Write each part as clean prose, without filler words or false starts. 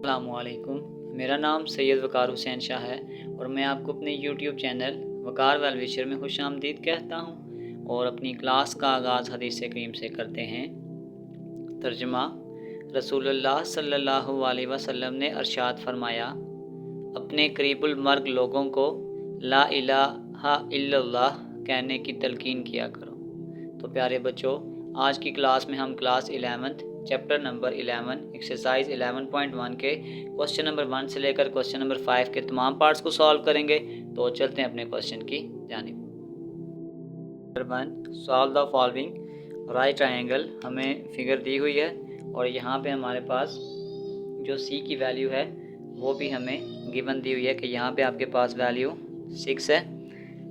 अस्सलामुअलैकुम। मेरा नाम सैयद वकार हुसैन शाह है और मैं आपको अपने यूट्यूब चैनल वकार वेल विशर में खुशामदीद कहता हूँ। और अपनी क्लास का आगाज़ हदीस करीम से करते हैं। तर्जुमा। रसूलुल्लाह सल्लल्लाहु अलैहि वसल्लम ने इरशाद फरमाया, अपने करीबुल मर्ग लोगों को ला इलाहा इल्लल्लाह कहने की तलकीन किया करो। तो प्यारे बच्चों, आज की क्लास में हम class 11th chapter number 11 exercise 11.1 के क्वेश्चन नंबर 1 से लेकर क्वेश्चन नंबर 5 के तमाम पार्ट्स को सॉल्व करेंगे। तो चलते हैं अपने क्वेश्चन की जानिब। Number 1, solve the following right triangle. हमें फिगर दी हुई है और यहाँ पे हमारे पास जो सी की वैल्यू है वो भी हमें गिवन दी हुई है कि यहाँ पे आपके पास वैल्यू 6 है।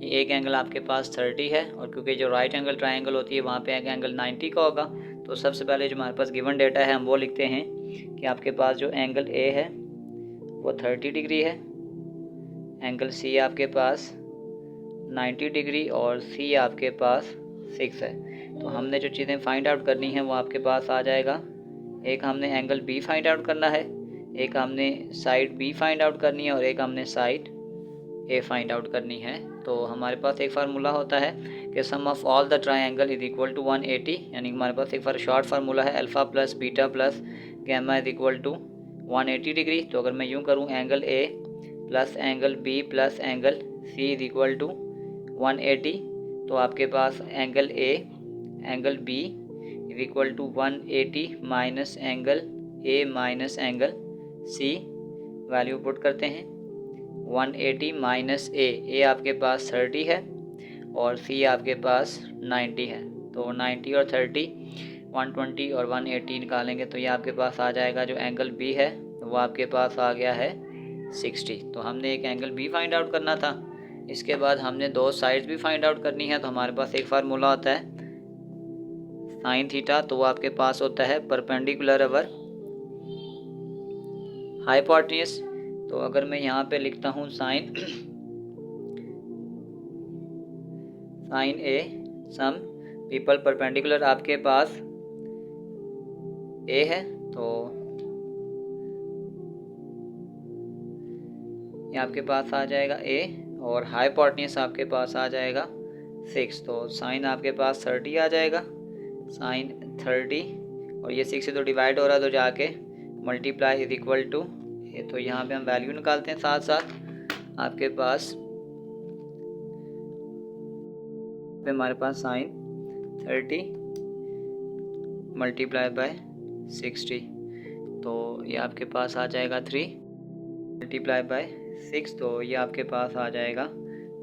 एक एंगल आपके पास 30 है और क्योंकि जो राइट एंगल ट्रायंगल होती है वहाँ पे एक एंगल 90 का होगा। तो सबसे पहले जो हमारे पास गिवन डेटा है हम वो लिखते हैं कि आपके पास जो एंगल ए है वो 30 डिग्री है, एंगल सी आपके पास 90 डिग्री और सी आपके पास 6 है। तो हमने जो चीज़ें फाइंड आउट करनी है वो आपके पास आ जाएगा। एक हमने एंगल बी फाइंड आउट करना है, एक हमने साइड बी फाइंड आउट करनी है और एक हमने साइड ए फाइंड आउट करनी है। तो हमारे पास एक फार्मूला होता है कि sum of all the triangle is equal to 180, यानी हमारे पास एक शॉर्ट फार्मूला है alpha plus beta plus gamma is equal to 180 degree. तो अगर मैं यूँ करूँ angle A plus angle B plus angle C is equal to 180, तो आपके पास angle A angle B is equal to 180 minus angle A minus angle C. Value put करते हैं 180 माइनस ए आपके पास 30 है और सी आपके पास 90 है। तो 90 और 30 120 और 180 निकालेंगे तो ये आपके पास आ जाएगा जो एंगल बी है वो आपके पास आ गया है 60। तो हमने एक एंगल बी फाइंड आउट करना था। इसके बाद हमने दो साइड्स भी फाइंड आउट करनी है। तो हमारे पास एक फार्मूला होता है साइन थीटा, तो वो आपके पास होता है परपेंडिकुलर ओवर हाइपोटेन्यूज। तो अगर मैं यहाँ पे लिखता हूँ साइन ए सम पीपल परपेंडिकुलर आपके पास ए है, तो ये आपके पास आ जाएगा ए और हाइपोटेन्यूज आपके पास आ जाएगा 6। तो साइन आपके पास 30 आ जाएगा, साइन 30 और ये 6 से तो डिवाइड हो रहा है तो जाके मल्टीप्लाई इज इक्वल टू ए। तो यहाँ पे हम वैल्यू निकालते हैं साथ साथ आपके पास हमारे पास साइन 30 मल्टीप्लाई बाय 60, तो ये आपके पास आ जाएगा 3 मल्टीप्लाई बाय 6, तो ये आपके पास आ जाएगा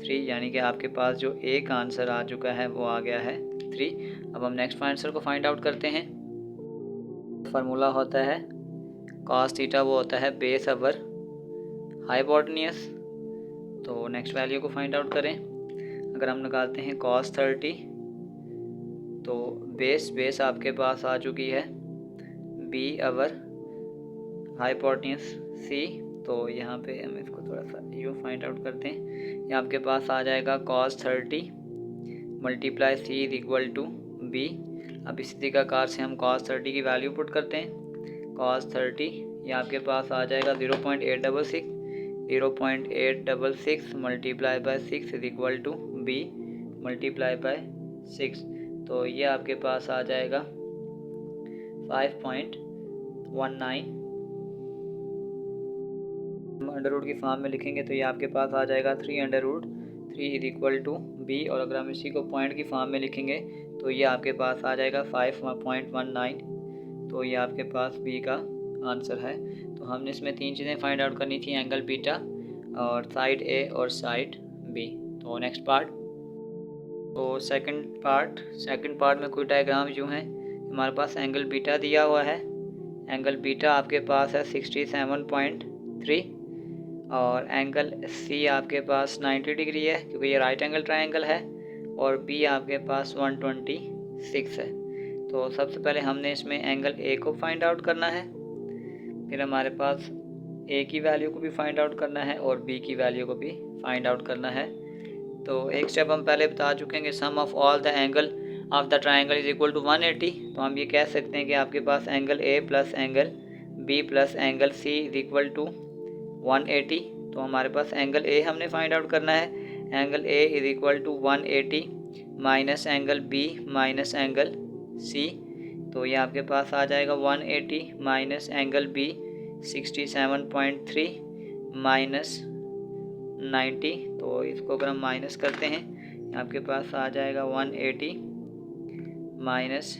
3, यानी कि आपके पास जो ए का आंसर आ चुका है वो आ गया है 3। अब हम नेक्स्ट आंसर को फाइंड आउट करते हैं। फार्मूला होता है कॉस थीटा, वो होता है बेस ओवर हाइपोटेन्यूज। तो नेक्स्ट वैल्यू को फाइंड आउट करें। अगर हम निकालते हैं कॉस 30 तो बेस आपके पास आ चुकी है बी ओवर हाइपोटेन्यूज सी। तो यहाँ पे हम इसको थोड़ा सा यूँ फाइंड आउट करते हैं। ये आपके पास आ जाएगा cos 30 multiply C is equal to B. अब इसी तरीक़ाकार से हम कॉस 30 की वैल्यू पुट करते हैं। कॉस 30 ये आपके पास आ जाएगा 0.866 multiply by 6 is equal to B multiply by 6। तो ये आपके पास आ जाएगा 5.19। हम अंडर रूट की फॉर्म में लिखेंगे तो ये आपके पास आ जाएगा 3√3 इज इक्वल टू बी, और अगर हम इसी को पॉइंट की फॉर्म में लिखेंगे तो ये आपके पास आ जाएगा 5.19। तो ये आपके पास बी का आंसर है। तो हमने इसमें तीन चीज़ें फाइंड आउट करनी थी, एंगल बीटा और साइड ए और साइड बी। तो नेक्स्ट पार्ट, तो सेकंड पार्ट में कोई डायग्राम यूँ है, हमारे पास एंगल बीटा दिया हुआ है। एंगल बीटा आपके पास है 67.3 और एंगल सी आपके पास 90 डिग्री है क्योंकि ये राइट एंगल ट्रायंगल है, और बी आपके पास 126 है। तो सबसे पहले हमने इसमें एंगल ए को फाइंड आउट करना है, फिर हमारे पास ए की वैल्यू को भी फाइंड आउट करना है और बी की वैल्यू को भी फाइंड आउट करना है। तो एक स्टेप हम पहले बता चुके हैं कि sum of all the angle of the triangle is equal to 180। तो हम ये कह सकते हैं कि आपके पास angle A plus angle B plus angle C is equal to 180। तो हमारे पास एंगल ए हमने फाइंड आउट करना है। Angle A is equal to 180 minus angle B minus angle C. तो ये आपके पास आ जाएगा 180 माइनस एंगल बी 67.3 माइनस 90। तो इसको अगर हम माइनस करते हैं आपके पास आ जाएगा 180 minus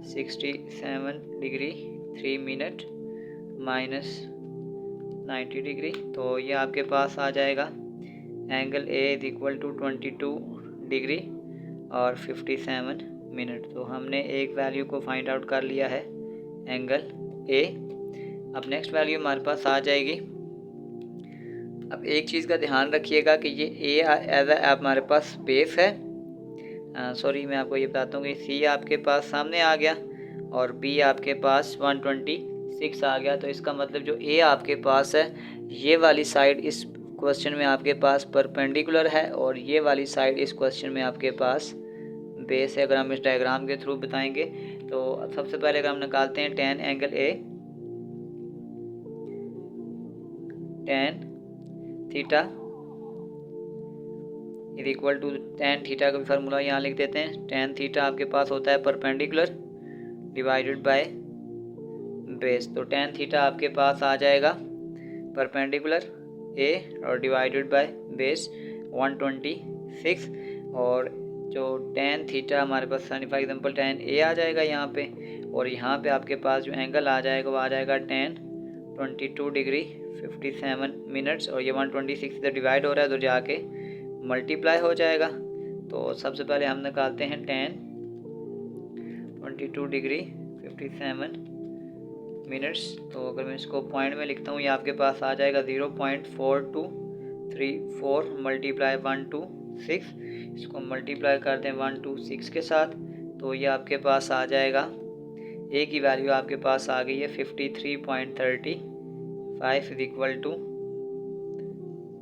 67 degree 3 minute minus 90 degree. तो ये आपके पास आ जाएगा angle A is equal to 22 degree और 57 मिनट। तो हमने एक वैल्यू को फाइंड आउट कर लिया है एंगल ए। अब नेक्स्ट वैल्यू हमारे पास आ जाएगी। अब एक चीज़ का ध्यान रखिएगा कि ये ए एज हमारे पास बेस है। सॉरी, मैं आपको ये बताता हूँ कि सी आपके पास सामने आ गया और बी आपके पास 126 आ गया। तो इसका मतलब जो ए आपके पास है ये वाली साइड इस क्वेश्चन में आपके पास परपेंडिकुलर है और ये वाली साइड इस क्वेश्चन में आपके पास बेस है। अगर हम इस डायग्राम के थ्रू बताएंगे तो सबसे पहले अगर हम निकालते हैं tan angle A, tan theta is equal to tan theta का भी फार्मूला यहाँ लिख देते हैं। tan थीटा आपके पास होता है परपेंडिकुलर डिवाइडेड बाय बेस। तो tan थीटा आपके पास आ जाएगा परपेंडिकुलर ए और डिवाइडेड बाय बेस 126। और जो tan थीटा हमारे पास फॉर एग्जांपल tan ए आ जाएगा यहाँ पे, और यहाँ पे आपके पास जो एंगल आ जाएगा वो आ जाएगा tan 22 डिग्री 57 मिनट्स। और ये 126 से डिवाइड हो रहा है तो जाके मल्टीप्लाई हो जाएगा। तो सबसे पहले हम निकालते हैं tan 22 डिग्री 57 मिनट्स। तो अगर मैं इसको पॉइंट में लिखता हूँ ये आपके पास आ जाएगा 0.4234 मल्टीप्लाई 126। इसको मल्टीप्लाई करते हैं 126 के साथ तो ये आपके पास आ जाएगा, ए की वैल्यू आपके पास आ गई है 53.35 इज इक्वल टू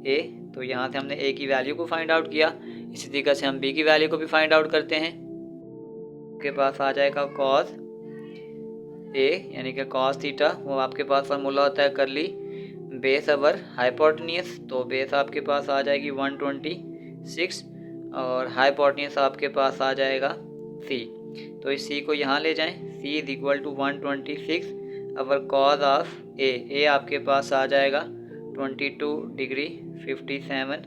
ए। तो यहाँ से हमने ए की वैल्यू को फाइंड आउट किया। इसी तरीके से हम बी की वैल्यू को भी फाइंड आउट करते हैं। आपके पास आ जाएगा cos ए यानी कि cos थीटा, वो आपके पास फार्मूला होता है करली बेस अवर हाइपोटेन्यूज। तो बेस आपके पास आ जाएगी 126 और हाइपोटेन्यूज आपके पास आ जाएगा सी। तो इस सी को यहाँ ले जाएं, C is equal to 126 our cause of a आपके पास आ जाएगा 22 डिग्री 57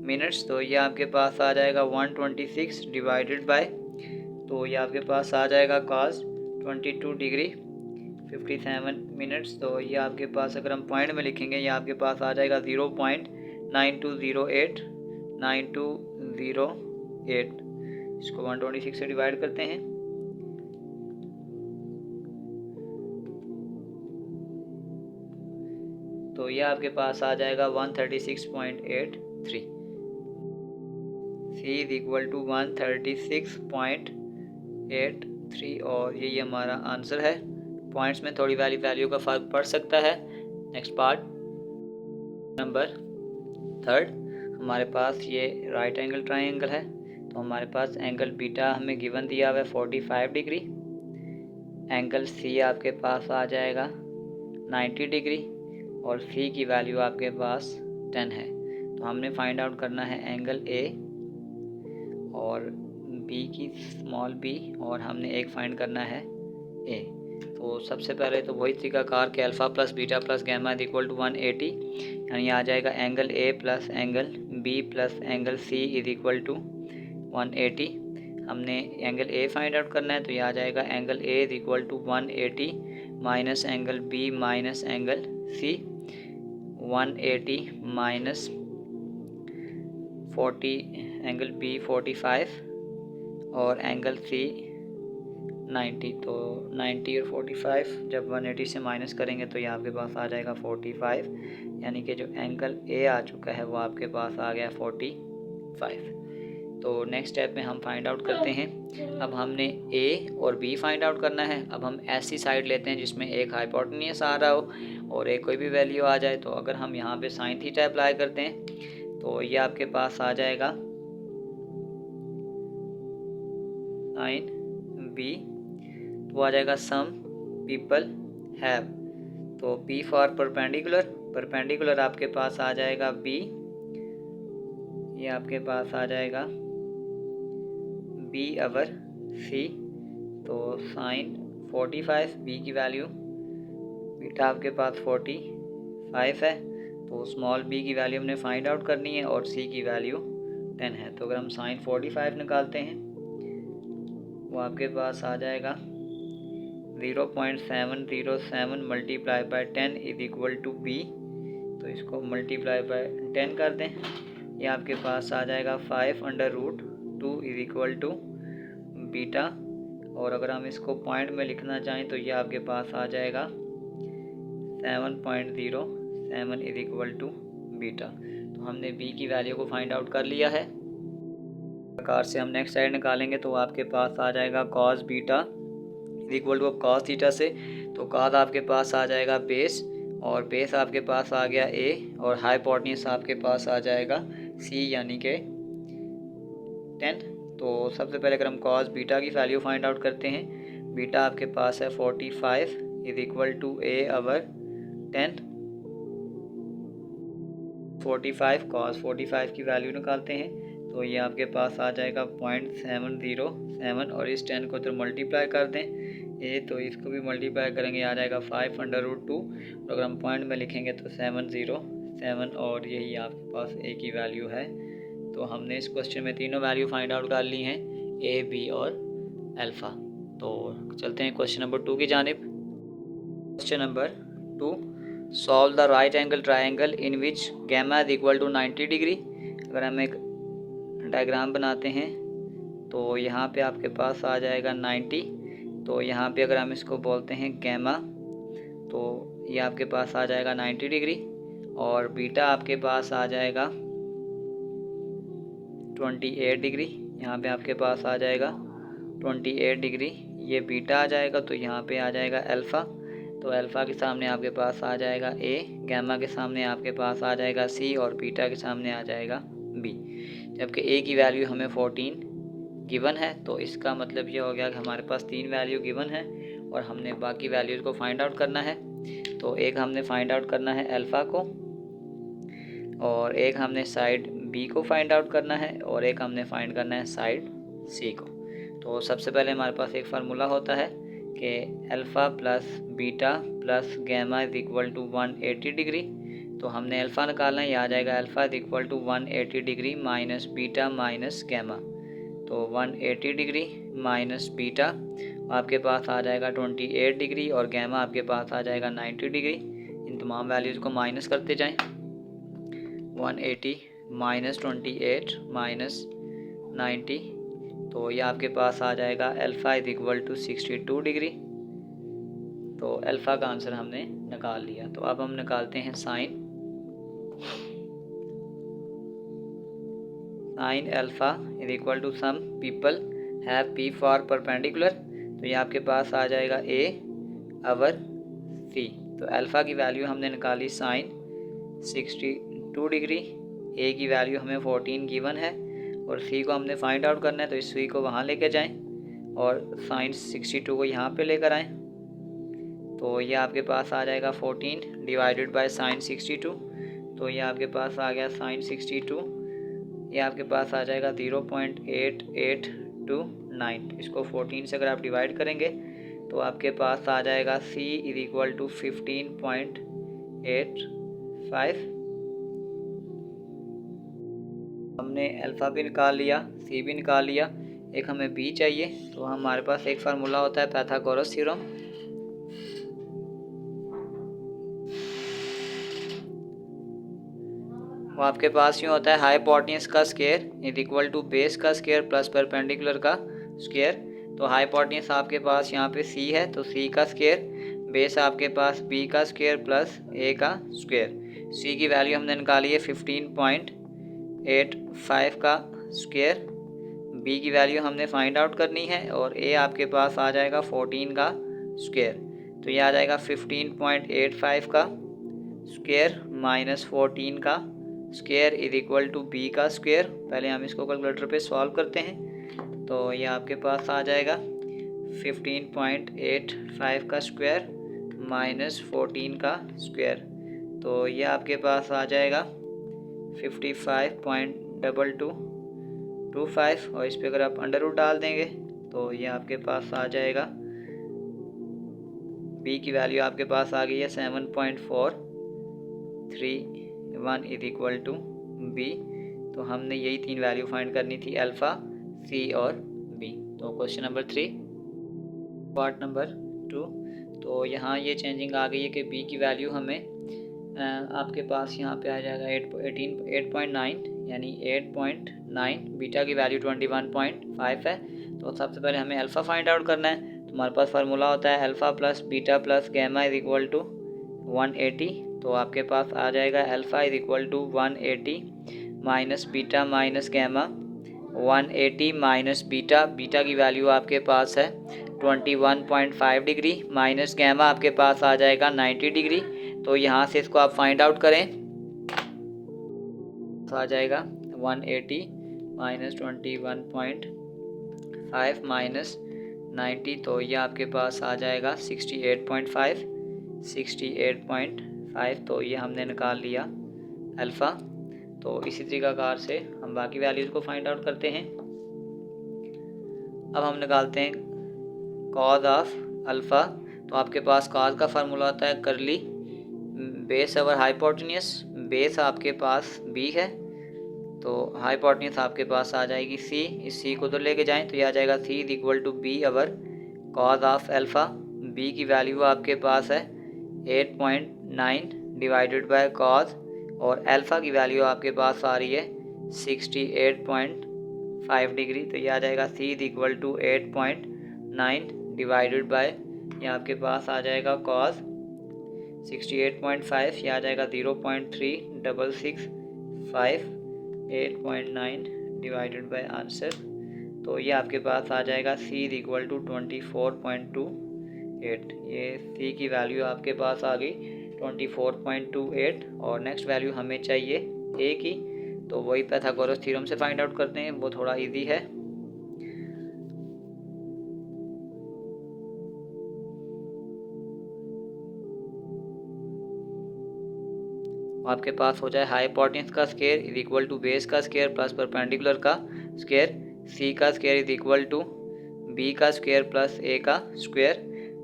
मिनट्स। तो ये आपके पास आ जाएगा 126 डिवाइडेड बाय, तो ये आपके पास आ जाएगा cos 22 डिग्री 57 मिनट्स। तो ये आपके पास अगर हम पॉइंट में लिखेंगे ये आपके पास आ जाएगा 0.9208 इसको 126 से डिवाइड करते हैं। तो ये आपके पास आ जाएगा 136.83। सी इज इक्वल टू 136.83 और ये हमारा आंसर है। पॉइंट्स में थोड़ी वैल्यू का फ़र्क पड़ सकता है। नेक्स्ट पार्ट नंबर 3 हमारे पास ये राइट एंगल ट्रायंगल है। तो हमारे पास एंगल बीटा हमें गिवन दिया हुआ है 45 डिग्री। एंगल सी आपके पास आ जाएगा 90 डिग्री और सी की वैल्यू आपके पास 10 है। तो हमने फाइंड आउट करना है एंगल ए और बी की स्मॉल बी और हमने एक फाइंड करना है ए। तो सबसे पहले तो वही तरीकाकार कि alpha plus beta plus gamma is equal to 180, यानी आ जाएगा angle A plus angle B plus angle C is equal to 180। हमने एंगल ए फाइंड आउट करना है तो ये आ जाएगा angle A is equal to 180 minus angle B minus angle C. 180 minus 40 angle B 45 और एंगल सी 90। तो 90 और 45 जब 180 से माइनस करेंगे तो ये आपके पास आ जाएगा 45, यानी कि जो एंगल ए आ चुका है वो आपके पास आ गया 45। तो नेक्स्ट स्टेप में हम फाइंड आउट करते हैं। अब हमने ए और बी फाइंड आउट करना है। अब हम ऐसी साइड लेते हैं जिसमें एक हाइपोटेन्यूज आ रहा हो और एक कोई भी वैल्यू आ जाए। तो अगर हम यहाँ पे साइन थीटा अप्लाई करते हैं तो ये आपके पास आ जाएगा साइन बी, तो आ जाएगा सम पीपल हैव। तो P फॉर परपेंडिकुलर, परपेंडिकुलर आपके पास आ जाएगा B, ये आपके पास आ जाएगा B अवर C। तो साइन 45, B की वैल्यू, बीटा आपके पास 45 है, तो स्मॉल b की वैल्यू हमने फाइंड आउट करनी है और c की वैल्यू 10 है। तो अगर हम साइन 45 निकालते हैं वो आपके पास आ जाएगा 0.707 multiply by 10 is equal to b। तो इसको मल्टीप्लाई बाय 10 कर दें, ये आपके पास आ जाएगा 5/√2 इज इक्वल टू बीटा। और अगर हम इसको पॉइंट में लिखना चाहें तो ये आपके पास आ जाएगा 7.07 इज इक्वल टू बीटा। तो हमने b की वैल्यू को फाइंड आउट कर लिया है। प्रकार से हम नेक्स्ट साइड निकालेंगे तो आपके पास आ जाएगा cos beta is equal to, अब cos थीटा से तो cos आपके पास आ जाएगा बेस, और बेस आपके पास आ गया a, और हाइपोटेन्यूज आपके पास आ जाएगा c यानी कि 10। तो सबसे पहले अगर हम cos बीटा की वैल्यू फाइंड आउट करते हैं, बीटा आपके पास है 45 is equal to a over 10। 45 cos 45 की वैल्यू निकालते हैं तो ये आपके पास आ जाएगा 0.707, और इस 10 को तो मल्टीप्लाई कर दें ये, तो इसको भी मल्टीप्लाई करेंगे आ जाएगा 5/√2, और अगर हम पॉइंट में लिखेंगे तो 707, और यही आपके पास a की वैल्यू है। तो हमने इस क्वेश्चन में तीनों वैल्यू फाइंड आउट कर ली हैं, a, b और अल्फ़ा। तो चलते हैं क्वेश्चन नंबर 2 की जानिब। Question number 2, solve the right angle triangle in which gamma is equal to 90 degree. अगर हम एक डायग्राम बनाते हैं तो यहाँ पे आपके पास आ जाएगा 90, तो यहाँ पे अगर हम इसको बोलते हैं गैमा तो ये आपके पास आ जाएगा 90 डिग्री, और बीटा आपके पास आ जाएगा 28 डिग्री। यहाँ पे आपके पास आ जाएगा 28 डिग्री, ये बीटा आ जाएगा, तो यहाँ पे आ जाएगा अल्फ़ा। तो अल्फ़ा के सामने आपके पास आ जाएगा a, गैमा के सामने आपके पास आ जाएगा c, और बीटा के सामने आ जाएगा b। जबकि a की वैल्यू हमें 14 गिवन है, तो इसका मतलब ये हो गया कि हमारे पास 3 वैल्यू गिवन है और हमने बाकी वैल्यूज़ को फाइंड आउट करना है। तो एक हमने फाइंड आउट करना है अल्फ़ा को, और एक हमने साइड b को फाइंड आउट करना है, और एक हमने फाइंड करना है साइड c को। तो सबसे पहले हमारे पास एक फार्मूला होता है कि alpha plus beta plus gamma is equal to 180 degree. तो हमने अल्फ़ा निकालना है, ये आ जाएगा alpha is equal to 180 degree minus beta minus gamma. तो 180 डिग्री माइनस बीटा आपके पास आ जाएगा 28 डिग्री, और गैमा आपके पास आ जाएगा 90 डिग्री। इन तमाम वैल्यूज़ को माइनस करते जाएं, 180 माइनस 28 माइनस 90, तो ये आपके पास आ जाएगा alpha is equal to 62 degree. तो अल्फ़ा का आंसर हमने निकाल लिया। तो अब हम निकालते हैं sine alpha is equal to some people have p for perpendicular. तो ये आपके पास आ जाएगा a अवर c। तो अल्फ़ा की वैल्यू हमने निकाली साइन 62 डिग्री, a की वैल्यू हमें 14 गिवन है, और c को हमने फाइंड आउट करना है, तो इस c को वहाँ लेके जाएं और साइन 62 को यहाँ पे लेकर आएँ। तो ये आपके पास आ जाएगा 14 डिवाइडेड बाय साइन 62। तो ये आपके पास आ गया साइन 62, ये आपके पास आ जाएगा 0.8829। इसको 14 से अगर आप डिवाइड करेंगे तो आपके पास आ जाएगा c इज इक्वल टू 15.85। हमने अल्फ़ा भी निकाल लिया, c भी निकाल लिया, एक हमें b चाहिए। तो हमारे पास एक फार्मूला होता है पाइथागोरस थ्योरम। वो आपके पास यूँ होता है हाइपोटेन्यूज का square is equal to base का स्क्वायर प्लस परपेंडिकुलर का स्क्वायर। तो हाइपोटेन्यूज आपके पास यहाँ पे c है, तो c का स्क्वायर, बेस आपके पास b का स्क्वायर प्लस a का स्क्वायर। c की वैल्यू हमने निकाली है 15.85 का स्क्वायर, b की वैल्यू हमने फाइंड आउट करनी है, और a आपके पास आ जाएगा 14 का स्क्वायर। तो ये आ जाएगा 15.85 का स्क्वायर माइनस 14 का square is equal to b का स्क्वायर। पहले हम इसको कैलकुलेटर पे सॉल्व करते हैं, तो ये आपके पास आ जाएगा 15.85 का स्क्वायर -14 का स्क्वायर, तो ये आपके पास आ जाएगा 55.2225, और इस पर अगर आप अंडर रूट डाल देंगे तो ये आपके पास आ जाएगा, b की वैल्यू आपके पास आ गई है 7.431 इज इक्वल टू बी। तो हमने यही 3 वैल्यू फाइंड करनी थी, अल्फ़ा, सी और बी। तो क्वेश्चन नंबर 3, पार्ट नंबर 2। तो यहाँ ये चेंजिंग आ गई है कि b की वैल्यू हमें आपके पास यहाँ पे आ जाएगा 8.9, यानी 8.9, बीटा की वैल्यू 21.5 है। तो सबसे पहले हमें अल्फ़ा फाइंड आउट करना है। तो हमारे पास फार्मूला होता है alpha plus beta plus gamma is equal to 180। तो आपके पास आ जाएगा alpha is equal to 180 minus beta minus gamma, 180 minus beta, beta की वैल्यू आपके पास है 21.5 डिग्री, माइनस गैमा आपके पास आ जाएगा 90 डिग्री। तो यहाँ से इसको आप फाइंड आउट करें, तो आ जाएगा 180 माइनस 21.5 माइनस 90, तो ये आपके पास आ जाएगा 68.5। तो ये हमने निकाल लिया अल्फ़ा। तो इसी तरीक़ाकार से हम बाकी वैल्यूज़ को फाइंड आउट करते हैं। अब हम निकालते हैं कॉज ऑफ अल्फ़ा। तो आपके पास कॉज का फार्मूला होता है करली बेस ओवर हाइपोटेन्यूस, बेस आपके पास b है, तो हाइपोटेन्यूस आपके पास आ जाएगी c। इस c को उधर लेके जाएं तो ये आ जाएगा c is equal to b over cos of alpha. b की वैल्यू आपके पास है 8.9 डिवाइडेड बाय कॉज, और अल्फ़ा की वैल्यू आपके पास आ रही है 68.5 डिग्री। तो ये आ जाएगा c is equal to 8.9 divided by, ये आपके पास आ जाएगा कॉज 68.5, ये आ जाएगा 0.3665, 8.9 डिवाइडेड बाय आंसर। तो ये आपके पास आ जाएगा c इज इक्वल टू 24.28। ये c की वैल्यू आपके पास आ गई 24.28, और नेक्स्ट वैल्यू हमें चाहिए a की। तो वही पाइथागोरस थ्योरम से फाइंड आउट करते हैं, वो थोड़ा इजी है। आपके पास हो जाए हाइपोटेन्यूस का square is equal to base का स्क्वायर प्लस परपेंडिकुलर का स्क्वायर, c का square is equal to b का स्क्वायर प्लस a का स्क्वायर।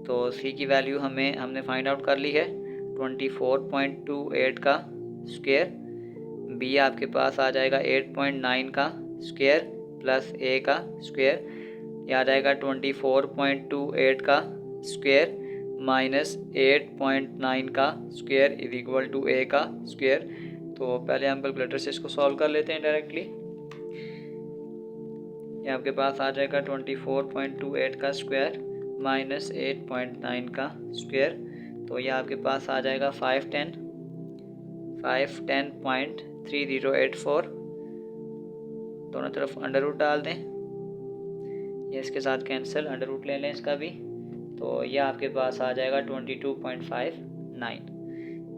तो c की वैल्यू हमने फाइंड आउट कर ली है 24.28 का स्क्वायर, b आपके पास आ जाएगा 8.9 का स्क्वायर प्लस a का स्क्वायर, ये आ जाएगा 24.28 का स्क्वायर माइनस 8.9 का square is equal to a का स्क्वायर। तो पहले हम कैलकुलेटर से इसको सॉल्व कर लेते हैं डायरेक्टली। ये आपके पास आ जाएगा 24.28 का स्क्वायर माइनस 8.9 का स्क्वायर, तो ये आपके पास आ जाएगा 510.3084। दोनों तरफ अंडर रूट डाल दें, ये इसके साथ कैंसिल, अंडर रूट ले लें इसका भी। तो यह आपके पास आ जाएगा 22.59।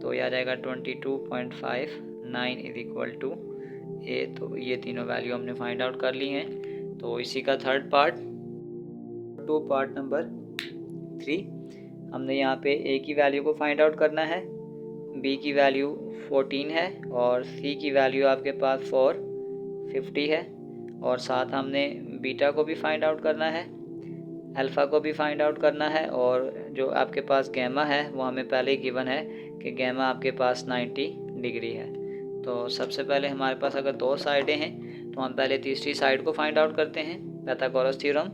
तो यह आ जाएगा 22.59 इज इक्वल टू ए। तो ये तीनों वैल्यू हमने फाइंड आउट कर ली हैं। तो इसी का थर्ड पार्ट, पार्ट नंबर 3, हमने यहाँ पे ए की वैल्यू को फाइंड आउट करना है, बी की वैल्यू 14 है, और सी की वैल्यू आपके पास 450 है, और साथ हमने बीटा को भी फाइंड आउट करना है, अल्फ़ा को भी फाइंड आउट करना है, और जो आपके पास गैमा है वो हमें पहले ही गिवन है कि गैमा आपके पास 90 डिग्री है। तो सबसे पहले हमारे पास अगर दो साइडें हैं तो हम पहले तीसरी साइड को फाइंड आउट करते हैं, पाइथागोरस थ्योरम।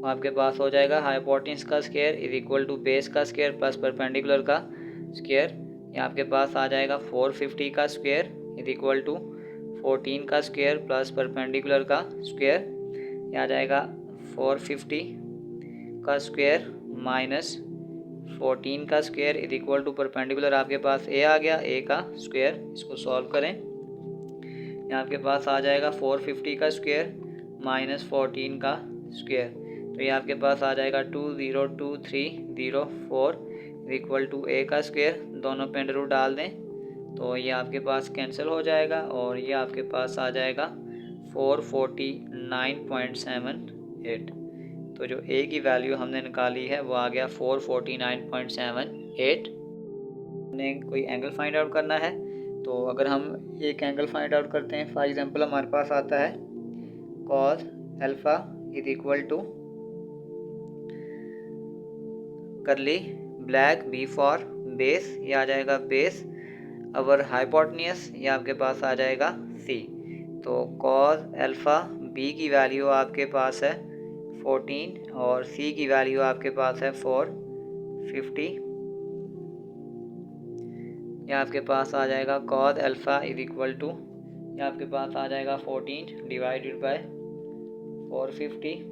आपके पास हो जाएगा हाइपोटेन्यूस का square is equal to base का स्क्वायर प्लस परपेंडिकुलर का स्क्वायर, ये आपके पास आ जाएगा 450 का स्क्वायर इज इक्वल टू 14 का स्क्वायर प्लस परपेंडिकुलर का स्क्वायर, ये आ जाएगा 450 का स्क्वायर माइनस 14 का square is equal to perpendicular आपके पास a आ गया, a का स्क्वायर। इसको सॉल्व करें, यहाँ आपके पास आ जाएगा 450 का स्क्वायर माइनस 14 का स्क्वायर, तो ये आपके पास आ जाएगा 202,304 इक्वल टू a का स्क्वायर। दोनों पे अंडर रूट डाल दें तो ये आपके पास कैंसिल हो जाएगा, और ये आपके पास आ जाएगा 449.78। तो जो ए की वैल्यू हमने निकाली है वो आ गया 449.78। हमने कोई एंगल फाइंड आउट करना है, तो अगर हम एक एंगल फाइंड आउट करते हैं, फॉर एग्जांपल हमारे पास आता है cos alpha is equal to curly black B for base, ये आ जाएगा बेस, अवर हाइपोटेन्यूस ये आपके पास आ जाएगा सी। तो cos अल्फ़ा बी की वैल्यू आपके पास है 14 और सी की वैल्यू आपके पास है 450। ये आपके पास आ जाएगा cos alpha is equal to, ये आपके पास आ जाएगा 14 डिवाइडेड बाय 450।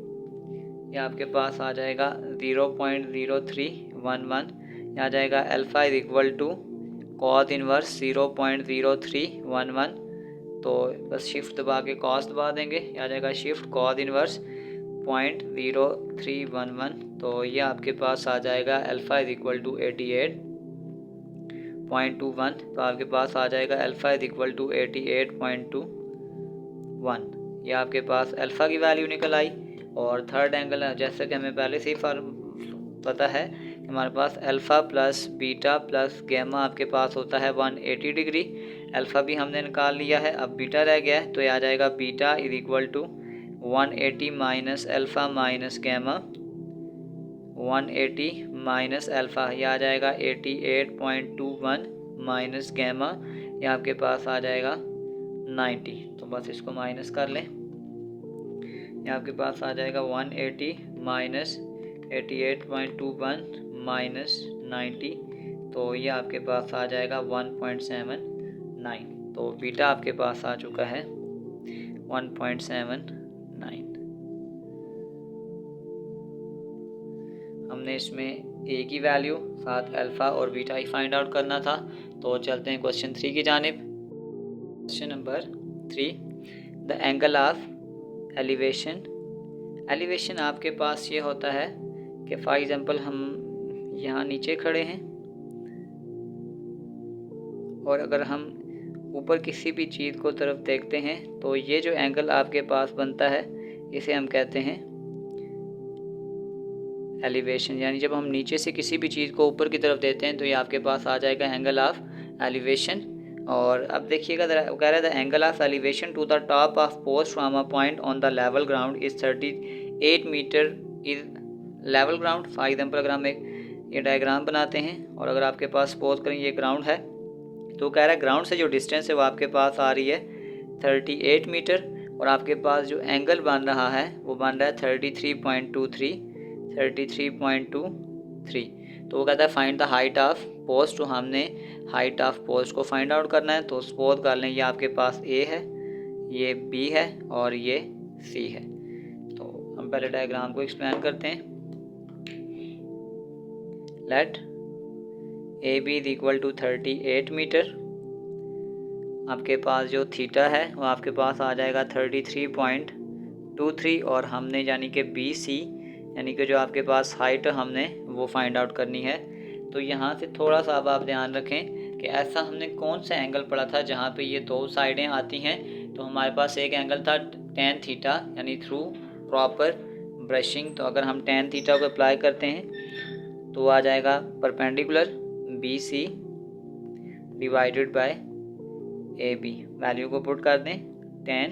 ये आपके पास आ जाएगा 0.0311। ये आ जाएगा alpha is equal to cos inverse 0.0311। तो बस शिफ्ट दबा के cos दबा देंगे, ये आ जाएगा शिफ्ट cos इनवर्स 0.0311। तो ये आपके पास आ जाएगा अल्फ़ा इज इक्वल टू 88.21। तो आपके पास आ जाएगा अल्फ़ा इज इक्वल टू 88.21। ये आपके पास अल्फ़ा की वैल्यू निकल आई। और थर्ड एंगल है, जैसे कि हमें पहले से ही पता है कि हमारे पास alpha plus beta plus gamma आपके पास होता है 180 डिग्री। अल्फ़ा भी हमने निकाल लिया है, अब बीटा रह गया है, तो ये आ जाएगा beta is equal to 180 minus alpha minus gamma, 180 minus alpha, ये आ जाएगा 88.21 माइनस गैमा, ये आपके पास आ जाएगा 90। तो बस इसको माइनस कर लें, ये आपके पास आ जाएगा 180 माइनस 88.21 माइनस 90। तो ये आपके पास आ जाएगा 1.79। तो बीटा आपके पास आ चुका है 1.79। हमने इसमें ए की वैल्यू साथ अल्फ़ा और बीटा ही फाइंड आउट करना था। तो चलते हैं क्वेश्चन 3 की जानिब। Question number 3, the angle of elevation. Elevation आपके पास ये होता है कि फॉर एग्जांपल हम यहाँ नीचे खड़े हैं और अगर हम ऊपर किसी भी चीज़ को तरफ देखते हैं तो ये जो एंगल आपके पास बनता है इसे हम कहते हैं एलिवेशन। यानी जब हम नीचे से किसी भी चीज़ को ऊपर की तरफ देते हैं तो ये आपके पास आ जाएगा एंगल ऑफ एलिवेशन। और अब देखिएगा, कह रहा है the angle of elevation to the top of post from a point on the level ground is 38 metre is level ground. For example अगर हम एक ये डायग्राम बनाते हैं और अगर आपके पास सपोज करें ये ग्राउंड है, तो कह रहा है ग्राउंड से जो डिस्टेंस है वो आपके पास आ रही है 38 मीटर और आपके पास जो एंगल बन रहा है वो बन रहा है 33.23। तो वो कहता है find the height of post. तो हमने हाइट ऑफ पोस्ट को फाइंड आउट करना है। तो सपोज कर लें ये आपके पास ए है, ये बी है और ये सी है। तो हम पहले डायग्राम को एक्सप्लेन करते हैं। Let A B is equal to 38 metre. आपके पास जो थीटा है वो आपके पास आ जाएगा 33.23 और हमने यानी कि बी सी यानी कि जो आपके पास हाइट हमने वो फाइंड आउट करनी है। तो यहाँ से थोड़ा सा अब आप ध्यान रखें कि ऐसा हमने कौन सा एंगल पढ़ा था जहाँ पे ये दो साइडें आती हैं। तो हमारे पास एक एंगल था tan थीटा यानी थ्रू प्रॉपर ब्रशिंग। तो अगर हम tan थीटा को अप्लाई करते हैं तो आ जाएगा perpendicular B C divided by A B. Value को पुट कर दें 10,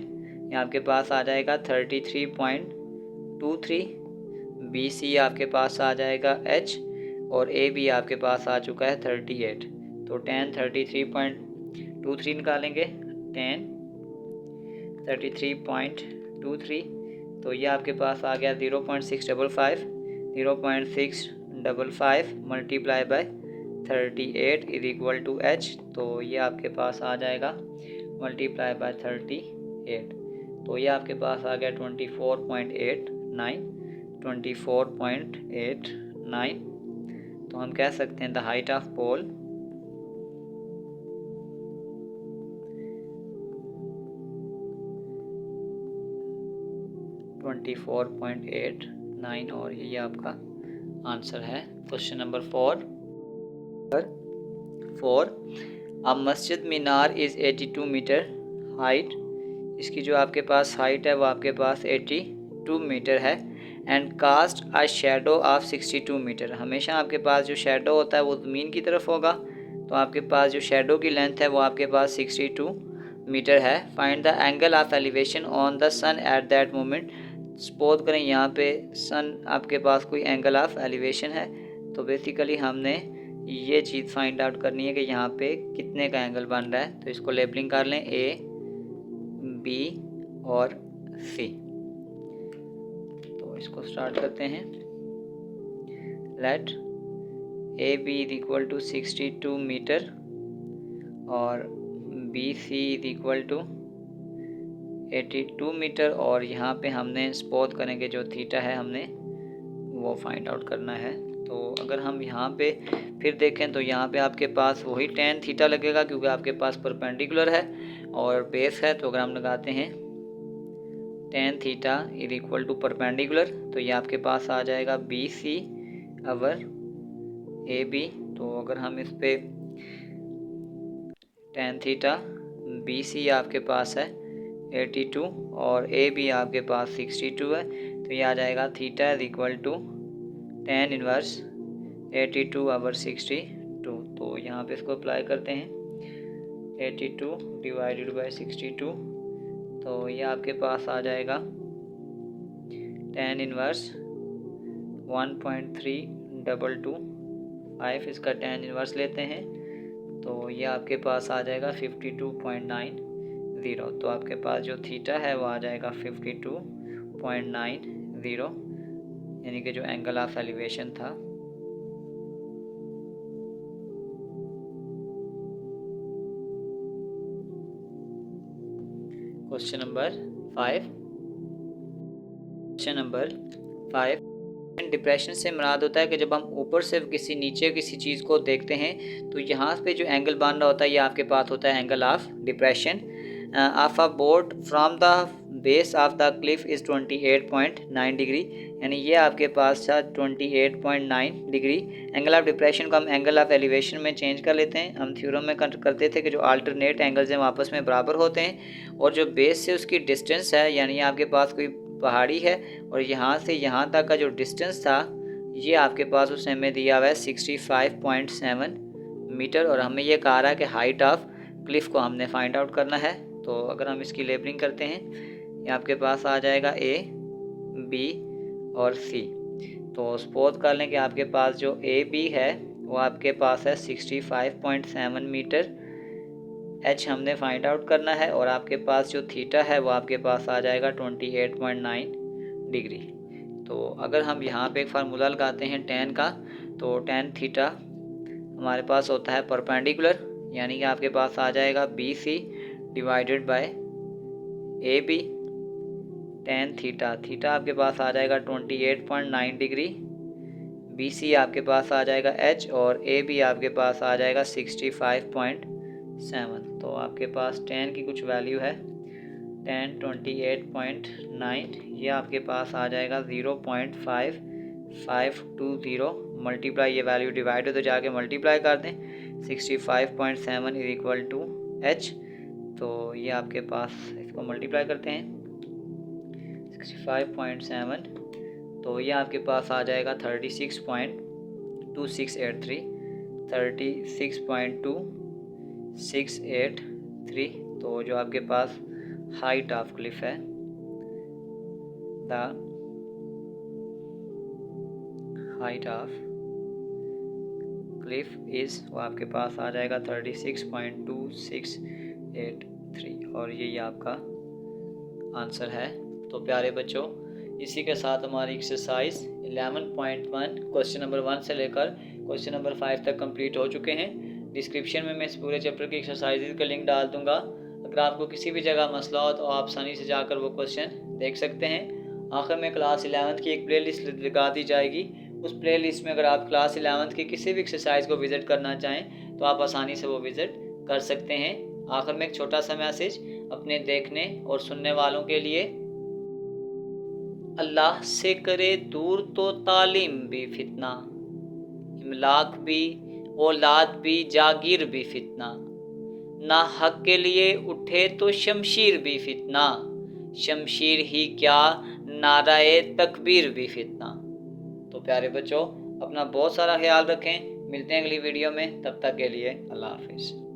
ये आपके पास आ जाएगा 33.23। बी सी आपके पास आ जाएगा h और ए बी आपके पास आ चुका है 38। तो 10 33.23 निकालेंगे, 10 33.23। तो ये आपके पास आ गया 0.655 multiply by 38 is equal to h। तो ये आपके पास आ जाएगा मल्टीप्लाई बाय 38। तो ये आपके पास आ गया 24.89। तो हम कह सकते हैं द हाइट ऑफ पोल .89 और ये आपका आंसर है। क्वेश्चन नंबर 4, अ मस्जिद मीनार इज़ 82 मीटर हाइट इसकी जो आपके पास हाइट है वो आपके पास 82 मीटर है। And cast a shadow of 62 metre, हमेशा आपके पास जो शेडो होता है वो ज़मीन की तरफ होगा, तो आपके पास जो शेडो की लेंथ है वो आपके पास 62 मीटर है। Find the angle of elevation on the sun at that moment. Suppose करें यहाँ पे सन आपके पास कोई एंगल ऑफ एलिवेशन है, तो बेसिकली हमने ये चीज़ फाइंड आउट करनी है कि यहाँ पे कितने का एंगल बन रहा है। तो इसको लेबलिंग कर लें A, B और C। तो इसको स्टार्ट करते हैं। Let A B is equal to 62 metre और B C is equal to 82 metre, और यहाँ पे हमने सपोज करेंगे जो थीटा है हमने वो फाइंड आउट करना है। तो अगर हम यहाँ पे फिर देखें तो यहाँ पे आपके पास वही tan थीटा लगेगा, क्योंकि आपके पास परपेंडिकुलर है और बेस है। तो अगर हम लगाते हैं tan theta is equal to perpendicular, तो ये आपके पास आ जाएगा B C our A B. तो अगर हम इस पे tan थीटा बी सी आपके पास है 82 और ए बी आपके पास 62 है, तो ये आ जाएगा theta is equal to tan inverse 82 over 62। तो यहाँ पे इसको अप्लाई करते हैं 82 डिवाइडेड बाय 62, तो ये आपके पास आ जाएगा tan इनवर्स 1.3225, इसका tan इनवर्स लेते हैं तो ये आपके पास आ जाएगा 52.90। तो आपके पास जो थीटा है वो आ जाएगा 52.90, यानी कि जो एंगल ऑफ एलिवेशन था। Question number 5। डिप्रेशन से मुराद होता है कि जब हम ऊपर से किसी नीचे किसी चीज़ को देखते हैं तो यहाँ पे जो एंगल बन रहा होता है ये आपके पास होता है angle of depression. Of a board from the base of the Cliff is 28.9 degree, यानी ये आपके पास था 28.9 डिग्री। एंगल ऑफ डिप्रेशन को हम एंगल ऑफ एलिवेशन में चेंज कर लेते हैं। हम थ्योरम में करते थे कि जो अल्टरनेट एंगल्स हैं वो आपस में बराबर होते हैं, और जो बेस से उसकी डिस्टेंस है, यानी आपके पास कोई पहाड़ी है और यहाँ से यहाँ तक का जो डिस्टेंस था ये आपके पास उस हमें दिया हुआ है 65.7 मीटर, और हमें ये कहा रहा है कि हाइट ऑफ क्लिफ को हमने फाइंड आउट करना है। तो अगर हम इसकी लेबलिंग करते हैं, ये आपके पास आ जाएगा A, B और C। तो सपोज कर लें कि आपके पास जो AB है वो आपके पास है 65.7 मीटर, H हमने फाइंड आउट करना है, और आपके पास जो थीटा है वो आपके पास आ जाएगा 28.9 डिग्री। तो अगर हम यहाँ पे एक फार्मूला लगाते हैं tan का, तो tan थीटा हमारे पास होता है परपेंडिकुलर, यानी कि आपके पास आ जाएगा BC divided by AB। tan theta आपके पास आ जाएगा 28.9 डिग्री, BC आपके पास आ जाएगा H और AB आपके पास आ जाएगा 65.7। तो आपके पास tan की कुछ वैल्यू है tan 28.9, ये आपके पास आ जाएगा 0.5520 मल्टीप्लाई, ये वैल्यू डिवाइड हो तो जाके मल्टीप्लाई कर दें 65.7 इज इक्वल टू H। तो ये आपके पास इसको मल्टीप्लाई करते हैं 65.7, तो ये आपके पास आ जाएगा 36.2683। तो जो आपके पास हाइट ऑफ क्लिफ है, the height of Cliff is, वो आपके पास आ जाएगा 36.2683, और यही आपका आंसर है। तो प्यारे बच्चों, इसी के साथ हमारी एक्सरसाइज 11.1 क्वेश्चन नंबर 1 से लेकर क्वेश्चन नंबर 5 तक कंप्लीट हो चुके हैं। डिस्क्रिप्शन में मैं इस पूरे चैप्टर की एक्सरसाइज का लिंक डाल दूंगा। अगर आपको किसी भी जगह मसला हो तो आप आसानी से जाकर वो क्वेश्चन देख सकते हैं। आखिर में क्लास 11th की एक प्लेलिस्ट लगा दी जाएगी। उस प्लेलिस्ट में अगर आप क्लास 11th की किसी भी एक्सरसाइज को विज़िट करना चाहें तो आप आसानी से वो विज़िट कर सकते हैं। आखिर में एक छोटा सा मैसेज अपने देखने और सुनने वालों के लिए, अल्लाह से करे दूर तो तालीम भी फितना, इमलाक भी औलाद भी जागीर भी फितना, ना हक के लिए उठे तो शमशीर भी फितना, शमशीर ही क्या नाराए तकबीर भी फितना। तो प्यारे बच्चों, अपना बहुत सारा ख्याल रखें। मिलते हैं अगली वीडियो में, तब तक के लिए अल्लाह हाफिज़।